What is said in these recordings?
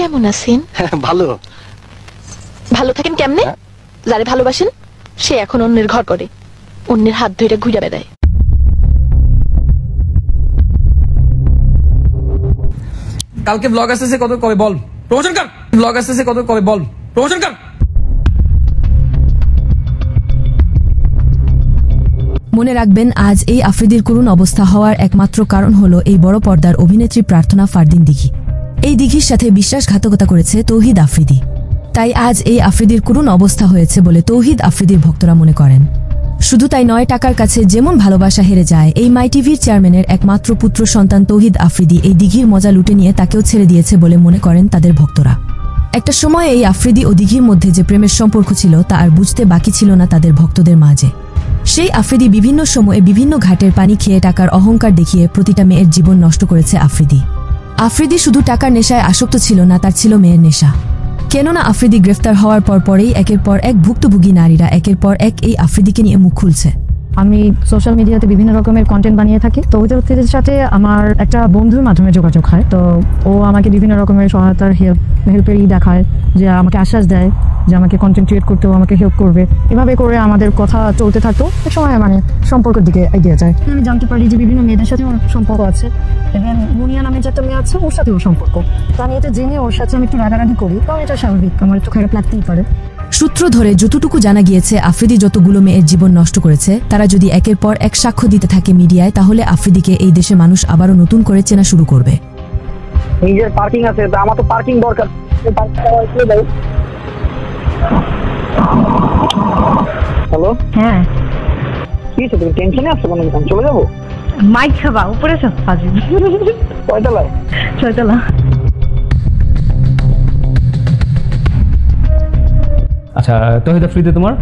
কেমন আছেন? ভালো। ভালো থাকেন কেমনে? যারে ভালোবাসেন সে এখন অন্যের ঘর করে, অন্যের হাত ধরে ঘুরে বেড়ায়। কালকে ব্লগ আসতেছে কত কবে বল, প্রমোশন কর। ব্লগ আসতেছে কত কবে বল, প্রমোশন কর। মনে রাখবেন, আজ এই আফ্রিদির করুণ অবস্থা হওয়ার একমাত্র কারণ হলো এই বড় পর্দার অভিনেত্রী প্রার্থনা ফারদিন দিঘি। এই দিঘির সাথে বিশ্বাসঘাতকতা করেছে তৌহিদ আফ্রিদি। তাই আজ এই আফ্রিদির করুণ অবস্থা হয়েছে বলে তৌহিদ আফ্রিদির ভক্তরা মনে করেন। শুধু তাই নয়, টাকার কাছে যেমন ভালোবাসা হেরে যায়, এই মাই টিভির চেয়ারম্যানের একমাত্র পুত্র সন্তান তৌহিদ আফ্রিদি এই দিঘির মজা লুটে নিয়ে তাকেও ছেড়ে দিয়েছে বলে মনে করেন তাদের ভক্তরা। একটা সময় এই আফ্রিদি ও দিঘির মধ্যে যে প্রেমের সম্পর্ক ছিল তা আর বুঝতে বাকি ছিল না তাদের ভক্তদের মাঝে। সেই আফ্রিদি বিভিন্ন সময়ে বিভিন্ন ঘাটের পানি খেয়ে টাকার অহংকার দেখিয়ে প্রতিটা মেয়ের জীবন নষ্ট করেছে আফ্রিদি। আফ্রিদি শুধু টাকার নেশায় আসক্ত ছিল না, তার ছিল মেয়ের নেশা। কেননা আফ্রিদি গ্রেফতার হওয়ার পরেই একের পর এক ভুক্তভোগী নারীরা একের পর এক এই আফ্রিদিকে নিয়ে মুখ খুলছে। আমি সোশ্যাল মিডিয়াতে বিভিন্ন রকমের কন্টেন্ট বানিয়ে থাকি। তো ওই আফ্রিদির সাথে আমার একটা বন্ধুর মাধ্যমে যোগাযোগ হয়। তো ও আমাকে বিভিন্ন রকমের সহায়তার হেল্পেরই দেখায়, যে আমাকে আশ্বাস দেয় যে আমাকে কন্টেন্ট ক্রিয়েট করতেও আমাকে হেল্প করবে। এভাবে করে আমাদের কথা চলতে থাকতো। এক সময় মানে সম্পর্কের দিকে এগিয়ে যায়। আমি জানতে পারি যে বিভিন্ন মেয়েদের সাথে ওর সম্পর্ক আছে, এবং মুনিয়া নামে যে একটা মেয়ে আছে ওর সাথেও সম্পর্ক। তো আমি এটা জেনে ওর সাথে আমি একটু রাগারাগি করি, কারণ এটা স্বাভাবিক, আমার একটু খারাপ লাগতেই পারে। সূত্র ধরে যতটুকু জানা গিয়েছে, আফ্রিদি যতগুলো মেয়ের জীবন নষ্ট করেছে তারা যদি একের পর এক সাক্ষ্য দিতে থাকে মিডিয়ায়, তাহলে আফ্রিদিকে এই দেশে মানুষ আবারও নতুন করে চেনা শুরু করবে। নিজের পার্কিং আছে, আমার তো পার্কিং দরকার। হ্যালো, হ্যাঁ কি তুমি টেনশনে আছো? কোনো চলে যাবো? মাইক খাবা উপরে সব ফাজিল। কয়তলায়? 6 তলা। আচ্ছা, তৌহিদ আফ্রিদি তোমার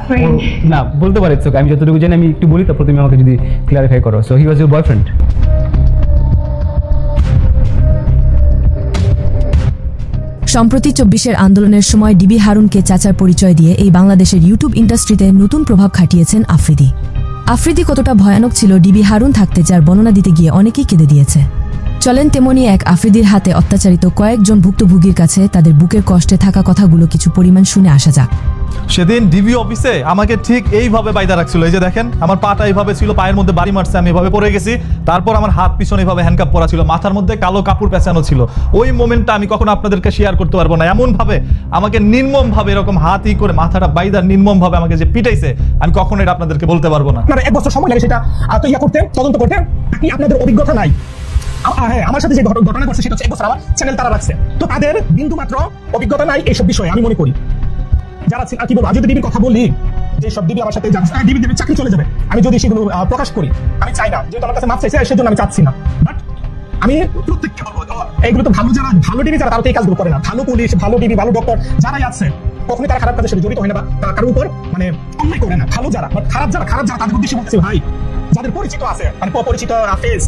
ফ্রেন্ড না বলতে পারি, আমি যতটুকু জানি আমি একটু বলি, তারপর তুমি আমাকে যদি ক্লারিফাই করো। So he was your boyfriend? সম্প্রতি 24-এর আন্দোলনের সময় ডিবি হারুনকে চাচার পরিচয় দিয়ে এই বাংলাদেশের ইউটিউব ইন্ডাস্ট্রিতে নতুন প্রভাব খাটিয়েছেন আফ্রিদি। আফ্রিদি কতটা ভয়ানক ছিল ডিবি হারুন থাকতে, যার বর্ণনা দিতে গিয়ে অনেকেই কেঁদে দিয়েছে। চলেন তেমনি এক আফ্রিদির হাতে অত্যাচারিত কয়েকজন ভুক্তভোগীর কাছে তাদের বুকের কষ্টে থাকা কথাগুলো কিছু পরিমাণ শুনে আসা যাক। সেদিন ডিবি অফিসে আমাকে ঠিক এইভাবে বাইদা রাখছিল। এই যে দেখেন, আমার পাটা এইভাবে ছিল, পায়ের মধ্যে বাড়ি মারছে, আমি এভাবে পড়ে গেছি। তারপর আমার হাত পিছনে এইভাবে হ্যান্ডকাপ পরা ছিল, মাথার মধ্যে কালো কাপড় পেঁচানো ছিল। ওই মোমেন্টটা আমি কখনো আপনাদেরকে শেয়ার করতে পারবো না। এমনভাবে আমাকে নির্মমভাবে এরকম হাত করে মাথাটা বাইদা নির্মমভাবে আমাকে যে পিটাইছে, আমি কখনো এটা আপনাদেরকে বলতে পারবো না। 1 বছর সময় লাগে সেটা করতে, তদন্ত করতে। কি আপনাদের অভিজ্ঞতা নাই? হ্যাঁ, আমার সাথে যে ঘটনা ঘটছে সেটা হচ্ছে 1 বছর আমার চ্যানেল তারা রাখছে। তো তাদের বিন্দু মাত্র অভিজ্ঞতা নাই এইসব বিষয়ে। আমি মনে করি যারা কি বলবো, আমি যদি ডিবির কথা বলি, যে সব ডিবি আমার সাথে ডিবি চাকরি চলে যাবে, আমি যদি সেগুলো প্রকাশ করি, আমি চাই না। যেহেতু আমার কাছে মাপ চাইছে, সেজন্য আমি চাচ্ছি না। বাট আমি প্রত্যেককে বলবো, এইগুলো তো ভালো ডিবি যারা, তারা তো এই কাজগুলো করে না। ভালো পুলিশ, ভালো ডিবি, ভালো ডক্টর যারাই আছে, কখনোই তারা খারাপ কাজের সাথে জড়িত হয় না বা কারোর উপর মানে অন্যায় করে না। ভালো যারা, খারাপ যারা তাদের উদ্দেশ্যে বলছে ভাই, যাদের পরিচিত আছে, মানে পরিচিত ফেস,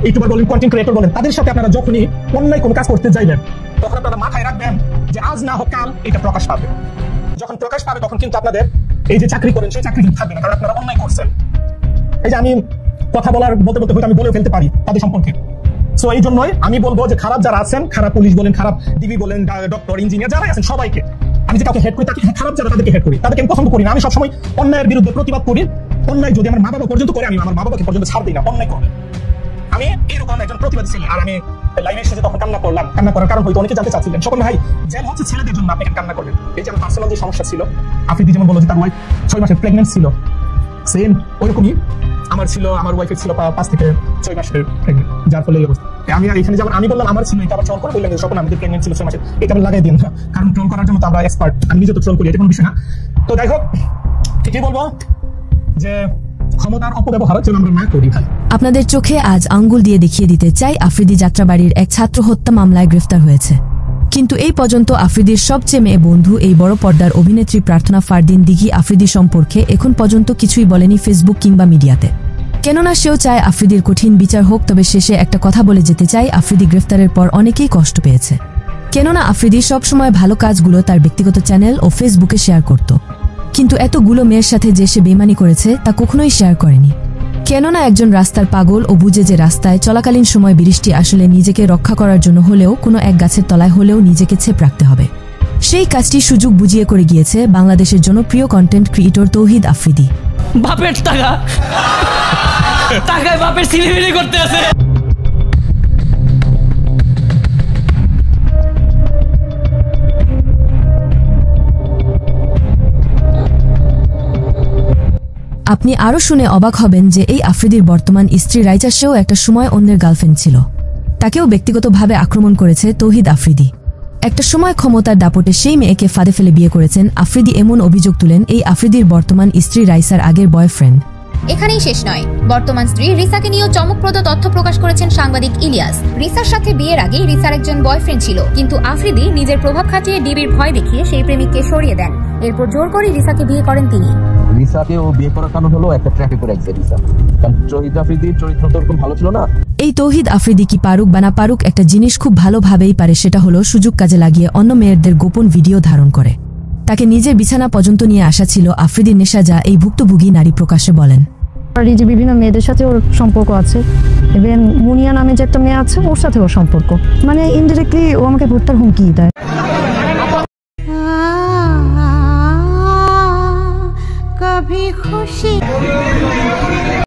ইউটিউবার বলেন, কন্টেন্ট ক্রিয়েটর বলেন, তাদের সাথে আপনারা যখনই অন্যায় কোনো কাজ করতে যাইবেন, তখন আপনারা মাথায় রাখবেন যে আজ না হোক কাল এটা প্রকাশ পাবে। যখন প্রকাশ পাবে তখন কিন্তু আপনাদের এই যে চাকরি করেন সেই চাকরি কিন্তু থাকবে না, কারণ আপনারা অন্যায় করছেন। এই যে আমি কথা বলতে হয়তো আমি বলেও ফেলতে পারি তাদের সম্পর্কে। সো এই জন্যই আমি বলবো যে খারাপ যারা আছেন, খারাপ পুলিশ বলেন, খারাপ ডিবি বলেন, ডক্টর, ইঞ্জিনিয়ার যারাই আছেন, সবাইকে আমি যে কাউকে হেড করি, তাকে খারাপ যারা তাদেরকে হেড করি, তাদেরকে আমি পছন্দ করি না। আমি সবসময় অন্যায়ের বিরুদ্ধে প্রতিবাদ করি। অন্যায় যদি আমার মা বাবা পর্যন্ত করে, আমি আমার মা বাবাকে পর্যন্ত ছাড় দিই না অন্যায় করবে। আমি এরকম একজন প্রতিবাদী ছিলাম। আর আমি লাইভে এসে যখন কান্না করলাম, কান্না করার কারণ হয়তো অনেকে জানতে চাচ্ছিলেন, সকল ভাই জেল হচ্ছে ছেলেদের জন্য, আপনি কান্না করবেন। এই যে আমার পার্সোনাল যে সমস্যা ছিল, আফ্রিদি যেমন বললো যে তার ওয়াইফ 6 মাসের প্রেগনেন্ট ছিল, সেম ওইরকমই আমার ছিল, আমার ওয়াইফের ছিল 5 থেকে 6 মাসের প্রেগনেন্ট, যার ফলে এই অবস্থা। আমি এখানে যেমন আমি বললাম আমার ছিল, এটা আবার ট্রোল করে বললেন সকল আমাদের প্রেগনেন্ট ছিল 6 মাসের, এটা আমি লাগাই দিন না, কারণ ট্রোল করার জন্য তো আমরা এক্সপার্ট। আমি নিজে তো ট্রোল করি, এটা কোনো বিষয় না। তো যাই হোক, ঠিকই বলবো যে ক্ষমতার অপব্যবহার যেন আমরা না করি ভাই। আপনাদের চোখে আজ আঙ্গুল দিয়ে দেখিয়ে দিতে চাই, আফ্রিদি যাত্রাবাড়ির এক ছাত্র হত্যা মামলায় গ্রেফতার হয়েছে। কিন্তু এই পর্যন্ত আফ্রিদির সবচেয়ে মেয়ে বন্ধু এই বড় পর্দার অভিনেত্রী প্রার্থনা ফারদিন দিঘি আফ্রিদি সম্পর্কে এখন পর্যন্ত কিছুই বলেনি ফেসবুক কিংবা মিডিয়াতে। কেননা সেও চায় আফ্রিদির কঠিন বিচার হোক। তবে শেষে একটা কথা বলে যেতে চাই, আফ্রিদি গ্রেফতারের পর অনেকেই কষ্ট পেয়েছে। কেননা আফ্রিদি সবসময় ভালো কাজগুলো তার ব্যক্তিগত চ্যানেল ও ফেসবুকে শেয়ার করত, কিন্তু এতগুলো মেয়ের সাথে যে সে বেইমানি করেছে তা কখনোই শেয়ার করেনি। কেননা একজন রাস্তার পাগল ও বুঝে যে রাস্তায় চলাকালীন সময় বৃষ্টি আসলে নিজেকে রক্ষা করার জন্য হলেও কোনো এক গাছের তলায় হলেও নিজেকে ছেপ রাখতে হবে। সেই কাজটি সুযোগ বুঝিয়ে করে গিয়েছে বাংলাদেশের জনপ্রিয় কন্টেন্ট ক্রিয়েটর তৌহিদ আফ্রিদি। বাপের টাকা টাকায় বাপের সিলিমিলি করতে আছে। আপনি আরও শুনে অবাক হবেন যে এই আফ্রিদির বর্তমান স্ত্রী রাইচার সেও একটা সময় অন্যের গার্লফ্রেন্ড ছিল। তাকেও ব্যক্তিগতভাবে আক্রমণ করেছে তৌহিদ আফ্রিদি। একটা সময় ক্ষমতার দাপটে সেই মেয়েকে ফাঁদে ফেলে বিয়ে করেছেন আফ্রিদি, এমন অভিযোগ তুলেন এই আফ্রিদির বর্তমান স্ত্রী রাইসার আগের বয়ফ্রেন্ড। এখানেই শেষ নয়, বর্তমান স্ত্রী রিসাকে নিয়েও চমকপ্রদ তথ্য প্রকাশ করেছেন সাংবাদিক ইলিয়াস। রিসার সাথে বিয়ের আগেই রিসার একজন বয়ফ্রেন্ড ছিল, কিন্তু আফ্রিদি নিজের প্রভাব খাটিয়ে ডিবির ভয় দেখিয়ে সেই প্রেমিককে সরিয়ে দেন। এরপর জোর করে রিসাকে বিয়ে করেন তিনি। রিসাকে ও বিয়ে করার কারণ হলো একটা ট্র্যাপে পড়ে গেছে রিসা, কারণ তৌহিদ আফ্রিদির চরিত্র তো এরকম ভালো ছিল না। এই তৌহিদ আফ্রিদি কি পারুক বা না পারুক, একটা জিনিস খুব ভালোভাবেই পারে, সেটা হলো সুযোগ কাজে লাগিয়ে অন্য মেয়েদের গোপন ভিডিও ধারণ করে। তাকে নিজের বিছানা পর্যন্ত নিয়ে আসা ছিল আফ্রিদির নেশা, যা এই ভুক্তভোগী নারী প্রকাশ্যে বলেন। আর এই যে বিভিন্ন মেয়েদের সাথে ওর সম্পর্ক আছে, এবং মুনিয়া নামে যে একটা মেয়ে আছে ওর সাথে ওর সম্পর্ক, মানে ইনডিরেক্টলি ও আমাকে হত্যার হুমকি দেয়। कभी खुशी